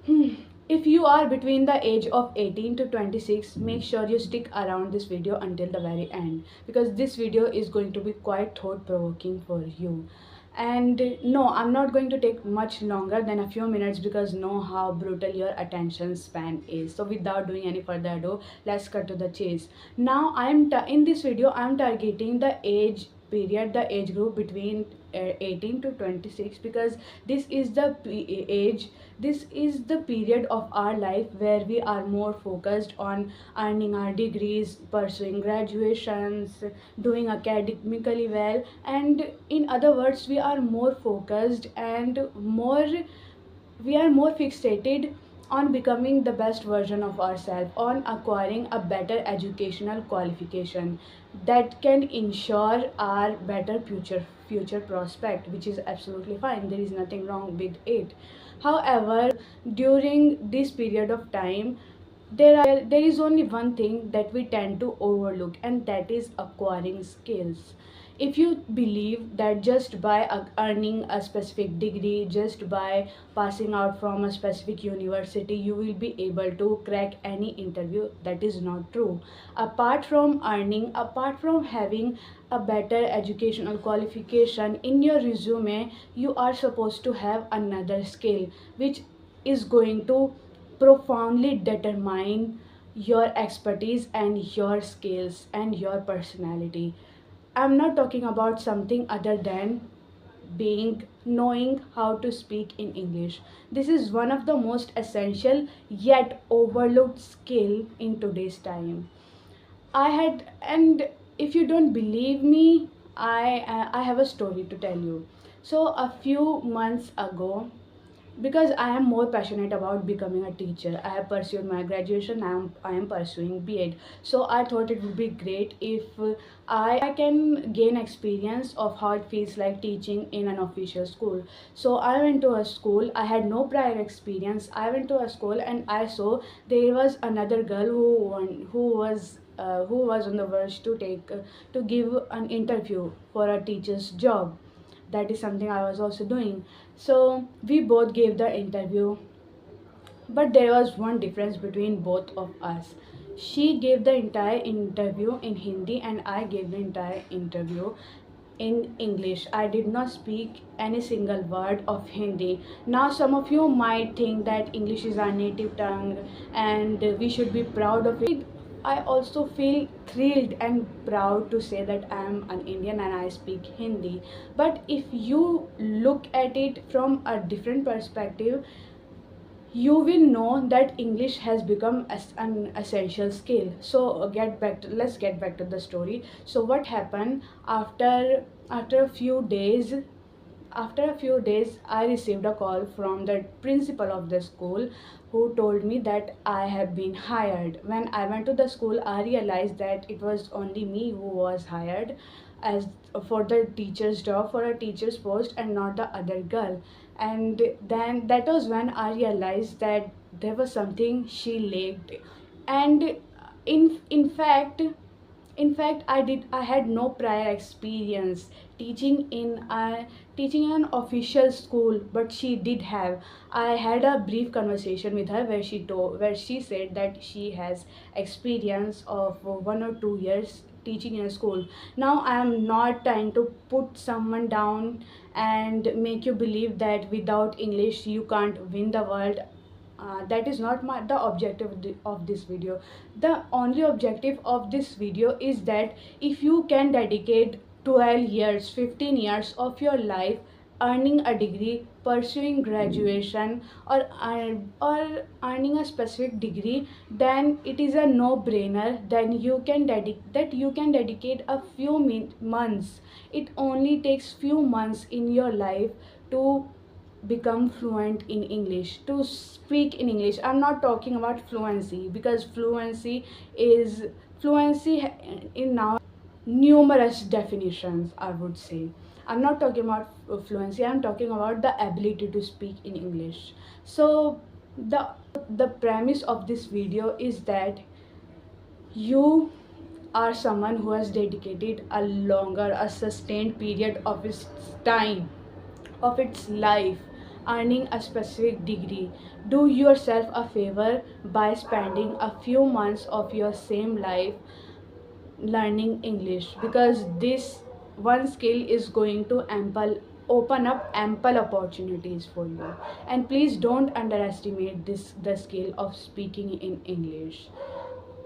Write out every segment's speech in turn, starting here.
Hmm. If you are between the age of 18 to 26, make sure you stick around this video until the very end, because this video is going to be quite thought provoking for you. And no, I'm not going to take much longer than a few minutes, because know how brutal your attention span is. So without doing any further ado, let's cut to the chase. Now in this video I'm targeting the age period, the age group between 18 to 26, because this is the age, this is the period of our life where we are more focused on earning our degrees, pursuing graduations, doing academically well, and in other words we are more focused and more, we are more fixated on becoming the best version of ourselves, on acquiring a better educational qualification that can ensure our better future prospect, which is absolutely fine. There is nothing wrong with it. However, during this period of time, there is only one thing that we tend to overlook, and that is acquiring skills. If you believe that just by earning a specific degree, just by passing out from a specific university, you will be able to crack any interview, that is not true. Apart from earning, apart from having a better educational qualification in your resume, you are supposed to have another skill which is going to profoundly determine your expertise and your skills and your personality. I'm not talking about something other than being knowing how to speak in English. This is one of the most essential yet overlooked skill in today's time. I had, and if you don't believe me, I have a story to tell you. So a few months ago, because I am more passionate about becoming a teacher, I have pursued my graduation. I am pursuing B.Ed. So I thought it would be great if I can gain experience of how it feels like teaching in an official school. So I went to a school. I had no prior experience. I went to a school and I saw there was another girl who was on the verge to to give an interview for a teacher's job. That is something I was also doing. So we both gave the interview, but there was one difference between both of us. She gave the entire interview in Hindi, and I gave the entire interview in English. I did not speak any single word of Hindi. Now, some of you might think that English is our native tongue and we should be proud of it. I also feel thrilled and proud to say that I am an Indian and I speak Hindi. But if you look at it from a different perspective, you will know that English has become as an essential skill. So let's get back to the story. So what happened after a few days, after a few days, I received a call from the principal of the school who told me that I have been hired. When I went to the school, I realized that it was only me who was hired as for the teacher's job, for a teacher's post, and not the other girl. And then that was when I realized that there was something she lacked. And in fact, I had no prior experience teaching in a teaching in an official school, but she did have. I had a brief conversation with her where she said that she has experience of 1 or 2 years teaching in a school. Now I am not trying to put someone down and make you believe that without English you can't win the world. That is not the objective of this video. The only objective of this video is that if you can dedicate 12 years, 15 years of your life earning a degree, pursuing graduation, or earning a specific degree, then it is a no brainer. Then you can dedicate a few months. It only takes few months in your life to become fluent in English, to speak in English. I'm not talking about fluency, because fluency in now numerous definitions, I would say. I'm not talking about fluency, I'm talking about the ability to speak in English. So the the premise of this video is that you are someone who has dedicated a longer, a sustained period of its time, of its life, earning a specific degree. Do yourself a favor by spending a few months of your same life learning English, because this one skill is going to open up ample opportunities for you. And please don't underestimate the skill of speaking in English.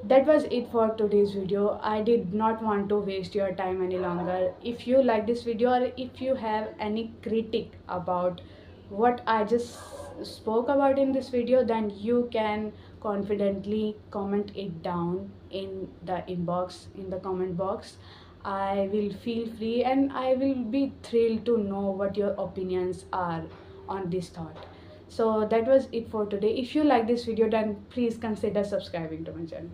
That was it for today's video. I did not want to waste your time any longer. If you like this video, or if you have any critique about what I just spoke about in this video, then you can confidently comment it down in the inbox, in the comment box. I will feel free and I will be thrilled to know what your opinions are on this thought. So that was it for today. If you like this video, then please consider subscribing to my channel.